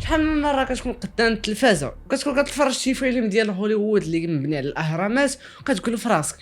شحال من مره كتكون قدام التلفازه وكتكون كتفرج شي فيلم ديال هوليوود اللي مبني على الاهرامات وكتقول في راسك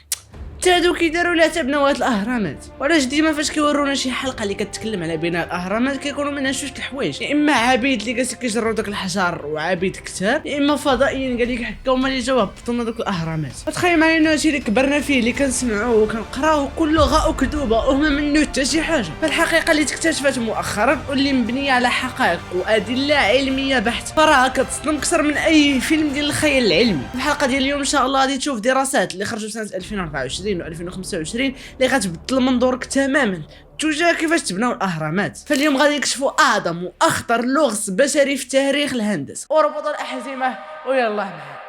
هادو كيداروا لها تبنوا هاد الاهرامات. وعلاش ديما فاش كيورونا شي حلقه اللي كتكلم على بناء الاهرامات كيكونوا منها جوج الحوايج، يا اما عبيد اللي جالسين كيجروا داك الحجر وعبيد كتاب، يا اما فضائيين قال لك هكا هما اللي جاو هبطوا لنا داك الاهرامات. تخيل معايا انه هادشي اللي كبرنا فيه اللي كنسمعوه وكنقراوه كله غاء وكذوبه وهما منه حتى شي حاجه. فالحقيقه اللي اكتشفت مؤخرا واللي مبنيه على حقائق وادله علميه بحت فراها كتصدم اكثر من اي فيلم ديال الخيال العلمي. الحلقه ديال اليوم ان شاء الله غادي تشوف دراسات اللي خرجوا سنه 2024 و2025 اللي غتبدل منظورك تماما تجاه كيفاش تبناو الاهرامات. فاليوم غادي نكشفوا اعظم واخطر لغز بشري في تاريخ الهندسه. وربط الاحزمه ويلا معايا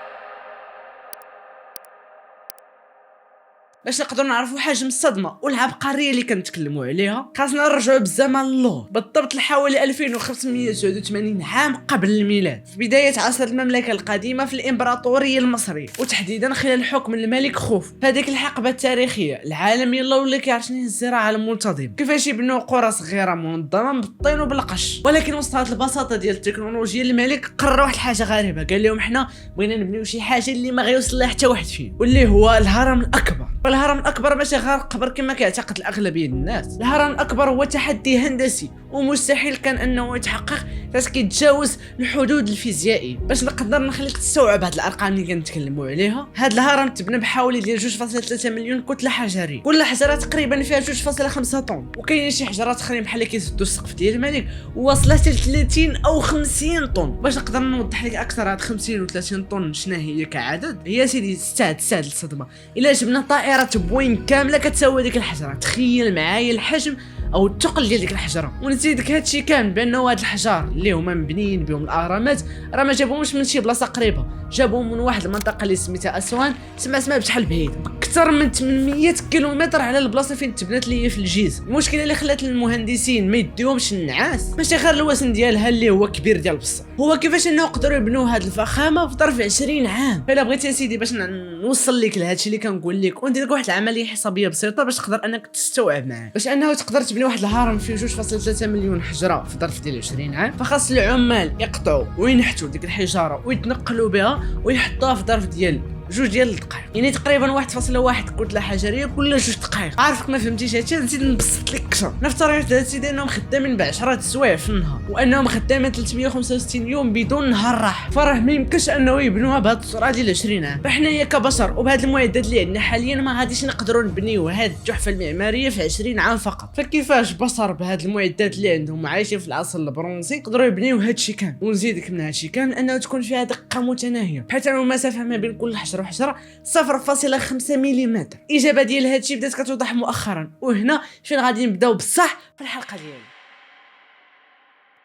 باش نقدروا نعرفوا حجم الصدمه والعبقريه اللي كنتكلموا عليها. خاصنا نرجعوا بالزمن للور بالضبط لحوالي 2589 عام قبل الميلاد، في بدايه عصر المملكه القديمه في الامبراطوريه المصريه، وتحديدا خلال حكم الملك خوف. في هذيك الحقبه التاريخيه العالم يلا ولا كيعرف شنو هي الزراعه المنتظمه، كيفاش يبنوا قرى صغيره منظمه بالطين وبالقش. ولكن وسط هذه البساطه ديال التكنولوجيا الملك قرر واحد الحاجه غريبه، قال لهم حنا بغينا نبنيو شي حاجه اللي ما غيوصل لها حتى واحد فينا، واللي هو الهرم الاكبر. الهرم الاكبر ماشي غير قبر كما كيعتقد الاغلبيه الناس، الهرم الاكبر هو تحدي هندسي ومستحيل كان انه يتحقق فاش كيتجاوز الحدود الفيزيائيه. باش نقدر نخليك تستوعب هاد الارقام اللي كنتكلموا عليها، هاد الهرم تبنى بحوالي ديال 2.3 مليون كتله حجريه، كل حجره تقريبا فيها 2.5 طن، وكاين شي حجرات اخرين بحال اللي كيسدوا السقف ديال الملك وواصله حتى ل 30 او 50 طن. باش نقدر نوضح لك اكثر هاد 50 و 30 طن شنو هي كعدد، هي سيدي تستاهل الصدمه. الا جبنا طائره بوين كامله كتساوي ديك الحجره، تخيل معايا الحجم او الثقل ديال ديك الحجره. ونزيدك هادشي كان بانه هاد الحجار اللي هما مبنيين بهم الاهرامات راه ما جابوهمش من شي بلاصه قريبه، جابوهم من واحد المنطقه اللي سميتها اسوان، سمعت بشحال بعيد، اكثر من 800 كيلومتر على البلاصه فين تبنات اللي هي في الجيز. المشكله اللي خلات المهندسين ما يديوهمش النعاس ماشي غير الوزن ديالها اللي هو كبير ديال بصح، هو كيفاش انه قدروا يبنوا هاد الفخامه في ظرف 20 عام. فالا بغيتي يا سيدي باش نوصل لك لهادشي اللي كنقول لك وندير لك واحد العمليه حسابيه بسيطه باش تقدر انك تستوعب معاه، باش انه تقدر تبني واحد الهرم فيه 2.3 مليون حجره في ظرف ديال 20 عام، فخاص العمال يقطعوا وينحتوا ديك الحجاره ويتنقلوا بها ويحطوها في ظرف ديال 2 دقائق، يعني تقريبا 1.1 كتله حجريه كل 2 دقائق. عارفك ما فهمتيش هادشي، نزيد نبسط لك اكثر. نفترض هاد السيدي انهم خدامين ب10 سوايع في النهار وانهم خدامين 365 يوم بدون نهار راح، فراه ما يمكنش انه يبنوها بهاد السرعه ديال 20 عام. فحنايا كبشر وبهاد المعدات اللي عندنا حاليا ما غاديش نقدروا نبنيو هاد التحفه المعماريه في 20 عام فقط. فكيفاش بشر بهاد المعدات اللي عندهم عايشين في العصر البرونزي يقدروا يبنيو هادشي كامل؟ ونزيدك من هادشي كامل انه تكون فيها دقه متناهيه، بحيث انه المسافه ما بين كل حجره وحجره 0.5 ملم. الاجابه ديال هادشي بدات كتوضح مؤخرا، وهنا فين غادي نبداو بصح في الحلقه ديالي.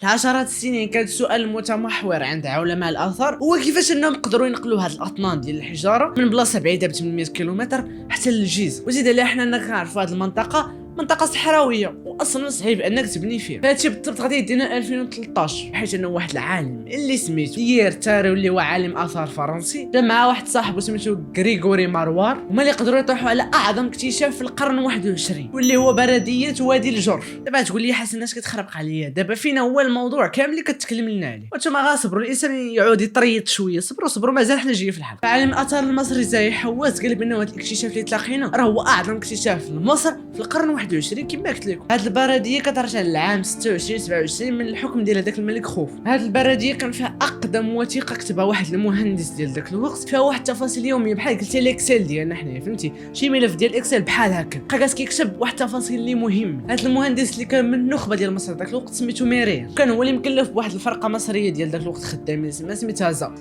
لعشرات السنين كان السؤال المتمحور عند علماء الاثار هو كيفاش انهم قدروا ينقلوا هاد الاطنان ديال الحجاره من بلاصه بعيده ب 800 كيلومتر حتى للجيز. وزيد عليها حنا كنعرفوا هاد المنطقه منطقه صحراويه واصلا صعيب انك تبني فيها. هادشي بالضبط غادي يدينا 2013 حيت انه واحد العالم اللي سميتو بيير تاري واللي هو عالم اثار فرنسي جا مع واحد صاحبو سميتو غريغوري ماروار، هما اللي قدروا يطرحوا على اعظم اكتشاف في القرن 21 واللي هو بلديه وادي الجرف. دابا تقول لي حسن الناس كتخربق عليا، دابا فينا هو الموضوع كامل اللي كتكلم لنا عليه. وانتما غاصبروا الانسان يعود يطريط شويه، صبروا مازال حنا جايين في الحلقه. عالم الاثار المصري زاهي حواس قال بانه هذا الاكتشاف اللي تلاقينا راه هو اعظم اكتشاف لمصر في القرن 21 كما قلت لكم. هاد البلديه كترجع للعام 26 27 من الحكم ديال هذاك الملك خوف. هاد البلديه كان فيها اقدم وثيقه كتبها واحد المهندس ديال داك الوقت، فيها واحد التفاصيل يوميه بحال قلتي الاكسل ديالنا حنايا، فهمتي شي ملف ديال الاكسل بحال هكا، بقى كيكتب واحد التفاصيل اللي مهمه. هاد المهندس اللي كان من النخبه ديال مصر داك الوقت سميتو ميرير، كان هو اللي مكلف بواحد الفرقه مصريه ديال داك الوقت خدامين سميتها زا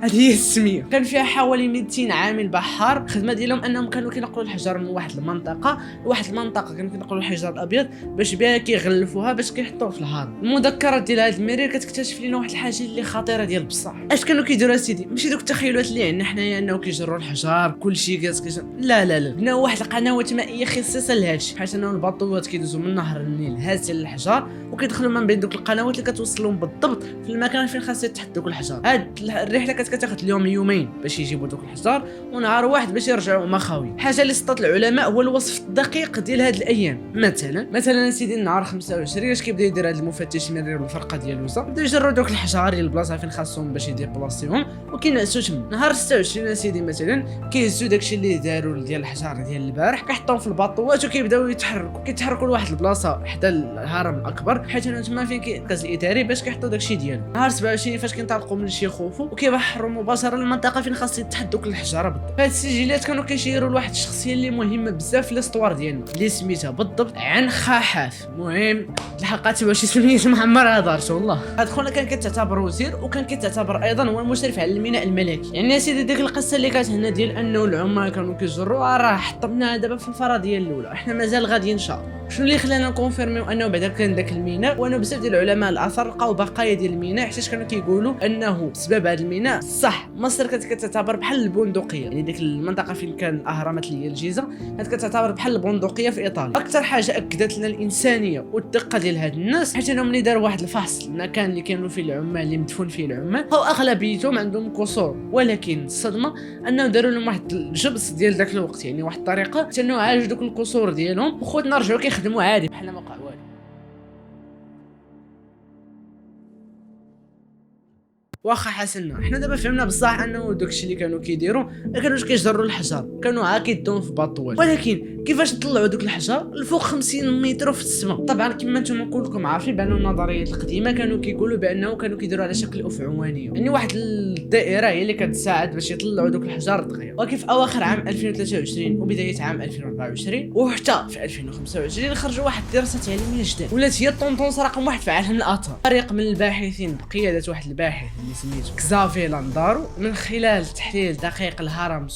هذه هي السميه. كان فيها حوالي 200 عامل بحار، الخدمه ديالهم انهم كانوا كينقلوا الحجر من واحد المنطقه لواحد المنطقه، كانوا كينقلوا الحجر الابيض باش بها كيغلفوها باش كيحطوه في الهرم. المذكرات ديال هاد الميرير كتكتشف لينا واحد الحاجه اللي خطيره ديال بصح. اش كانوا كيديروا سيدي؟ ماشي دوك التخيلات اللي عندنا حنايا انه كيجروا الحجار كلشي كيجر، لا بناو واحد القنوات مائيه خصيصه لهادشي، بحيث انه الباطوات كيدوزوا من نهر النيل هازين للحجار وكيدخلوا من بين دوك القنوات اللي كتوصلهم بالضبط في المكان فين خاص يتحط دوك الحجار. هاد الرحله كتاخذ اليوم يومين باش يجيبوا دوك الحجار ونهار واحد باش يرجعوا مخاوي. حاجه اللي سطات العلماء هو الوصف الدقيق ديال هاد الايام. مثلا سيدي النهار 25 اش كيبدا يدير هاد المفتش من الفرقه ديال الوزه، بدا يجروا دوك الحجار ديال البلاصه فين خاصهم باش يديبلاصيهم وكينعسوا تما. نهار 26 سيدي مثلا كيهزوا داكشي اللي داروا ديال الحجار ديال البارح كيحطوهم في الباطوات وكيبداو كيتحركوا لواحد البلاصه حدا الهرم الاكبر، حيت انا تما فين كاز الاداري باش كيحطوا داكشي ديالو. نهار 27 فاش كينطلقوا من شي خوفو وكيبحروا مباشره للمنطقه فين خاص يتحد دوك الحجاره بالضبط. هاد السجلات كانوا كيشيروا لواحد الشخصيه اللي مهمه بزاف في الاستوار ديالنا اللي سميتها بالضبط عنخا حاف. المهم الحلقه تبع شي سميت محمر هضرت والله. هاد خونا كان كتعتبر وزير وكان كيتعتبر ايضا هو المشرف على الميناء الملكي. يعني يا سيدي ديك القصه اللي كانت هنا ديال انه العمال كانوا كيجروها راه حطمناها دابا في الفرضيه الاولى، احنا مازال غاديين ان شاء الله. شنو اللي خلانا نكونفيرميو انه بعدا كان داك الميناء، وانه بزاف ديال العلماء الاثار لقاو بقايا ديال الميناء حيت كانوا كيقولوا انه بسبب هذا الميناء صح مصر كانت كتعتبر بحال البندقيه. يعني ديك المنطقه فين كان الاهرامات اللي هي الجيزه كانت كتعتبر بحال البندقيه في ايطاليا. اكثر حاجه اكدت لنا الانسانيه والدقه ديال هاد الناس حيت انهم ملي داروا واحد الفحص المكان اللي كانوا فيه العمال اللي مدفون فيه العمال هو اغلبيتهم عندهم كسور، ولكن الصدمه انه داروا لهم واحد الجبس ديال داك الوقت، يعني واحد الطريقه حتى انه عالجوا دوك الكسور ديالهم وخوتنا رجعوا كيخدموا عادي بحال ما وقع والو. واخا حسنا حنا دابا فهمنا بصح انه داكشي اللي كانوا كيديروا ما كانوش كيجروا الحجر، كانوا عا كيدوهم في باطوات. ولكن كيفاش طلعوا دوك الحجر لفوق 50 متر في السماء؟ طبعا كما نتوما كلكم عارفين بان النظريات القديمه كانوا كيقولوا بانه كانوا كيديروا على شكل افعوانيه، يعني واحد الدائره هي اللي كتساعد باش يطلعوا دوك الحجر دغيا. ولكن في اواخر عام 2023 وبدايه عام 2024 وحتى في 2025 خرجوا واحد الدراسات علميه جديده ولات هي الطونطونس رقم واحد في عالم الاثار. فريق من الباحثين بقياده واحد الباحث اللي سميتو كزافي لاندارو من خلال تحليل دقيق الهرم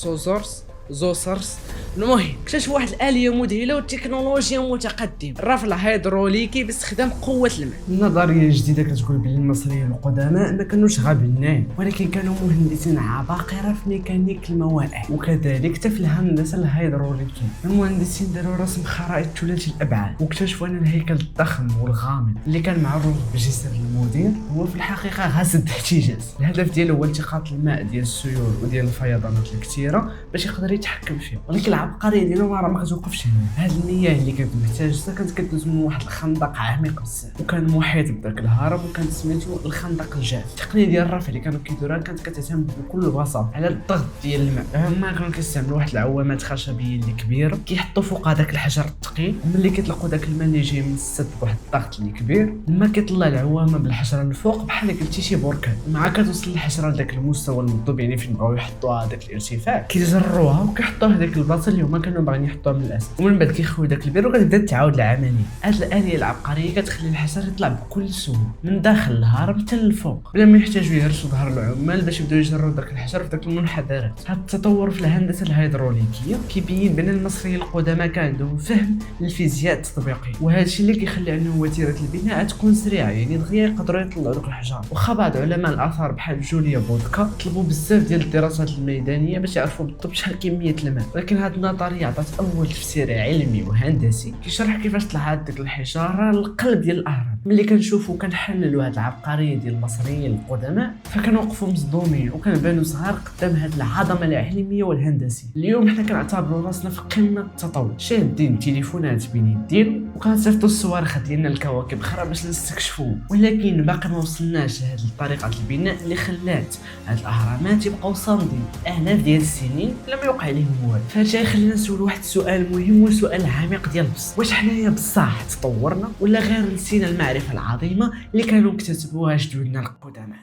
زوسرس المهم اكتشفوا واحد الآلية مذهلة وتكنولوجيا متقدمة، الرفع الهيدروليكي باستخدام قوة الماء. النظرية الجديدة كتقول بلي المصريين القدماء ما كانوش غابيين ولكن كانوا مهندسين عباقرة في ميكانيك الموائع وكذلك حتى في الهندسة الهيدروليكية. المهندسين داروا رسم خرائط ثلاثي الأبعاد واكتشفوا أن الهيكل الضخم والغامض اللي كان معروف بجسر المدير هو في الحقيقة غاز احتجاز. الهدف ديالو هو التقاط الماء ديال السيول وديال الفيضانات الكثيرة باش يقدر يتحكم فيها. ولكن العبقريه ديالو ما كتوقفش هنا. هاد المياه اللي كانت محتاجه كانت كدوز من واحد الخندق عميق بزاف وكان محيط بداك الهرم وكان سميتو الخندق الجاف. التقنيه ديال الرفع اللي كانوا كيديروها كانت كتعتمد بكل بساطه على الضغط ديال الماء. هما كانوا كيستعملوا واحد العوامات خشبيه اللي كبيره كيحطوا فوق هذاك الحجر الثقيل، وملي كيطلقوا داك الماء اللي جاي من السد بواحد الضغط اللي كبير الماء كيطلع العوامه بالحجره الفوق بحال قلتي شي بركان. مع كتوصل الحجره لذاك المستوى المطلوب يعني فين بغاو يحطوها هذاك الارتفاع كيجروها وكيحطوها هذيك البلاصه اللي هما كانوا باغيين يحطوها من الاساس، ومن بعد كيخويو داك البير وكتبدا تعاود العمليه. هاد الاليه العبقريه كتخلي الحجر يطلع بكل سهوله من داخل الهرم حتى للفوق بلا ما يحتاجوا يهرسوا ظهر العمال باش يبداو يجروا داك الحجر في داك المنحدرات. هاد التطور في الهندسه الهيدروليكيه كيبين بان المصريين القدماء كان عندهم فهم للفيزياء التطبيقيه، وهذا الشيء اللي كيخلي انه وتيره البناء تكون سريعه، يعني دغيا يقدروا يطلعوا دوك الحجر. وخا بعض علماء الاثار بحال جوليا بودكا طلبوا بزاف ديال الدراسات الميدانيه باش يعرفوا بالضبط شحال كميه الماء، ولكن هاد النظريه عطات اول تفسير علمي وهندسي كيشرح كيفاش طلعت ديك الحجاره للقلب ديال الاهرام. ملي كنشوفوا كنحللوا هاد العبقريه ديال المصريين القدماء فكنوقفوا مصدومين وكنبانوا صغار قدام هاد العظمه العلميه والهندسيه. اليوم حنا كنعتبروا راسنا في قمه التطور، شادين التليفونات بين يدين وكنصيفطوا الصواريخ ديالنا للكواكب اخرى باش نستكشفوا، ولكن باقي ما وصلناش لهاد طريقه البناء اللي خلات هاد الاهرامات يبقاو صامدين الاف ديال السنين لم يوقع عليهم والو. فهادشي خلينا نسول واحد السؤال مهم وسؤال عميق ديال بصح، واش حنايا بصح تطورنا ولا غير نسينا المعرفه العظيمه اللي كانوا كتسبوها جدودنا القدماء؟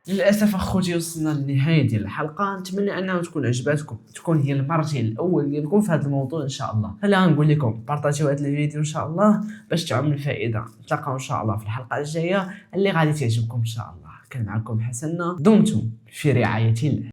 للاسف اخوتي وصلنا للنهايه ديال الحلقه، نتمنى انها تكون عجباتكم، تكون هي المرجع الاول ديالكم في هذا الموضوع ان شاء الله. خلينا نقول لكم بارطاجيو هذا الفيديو ان شاء الله باش تعم الفائده. نتلاقاو ان شاء الله في الحلقه الجايه اللي غادي تعجبكم ان شاء الله. كان معكم حسن، دمتم في رعايه الله.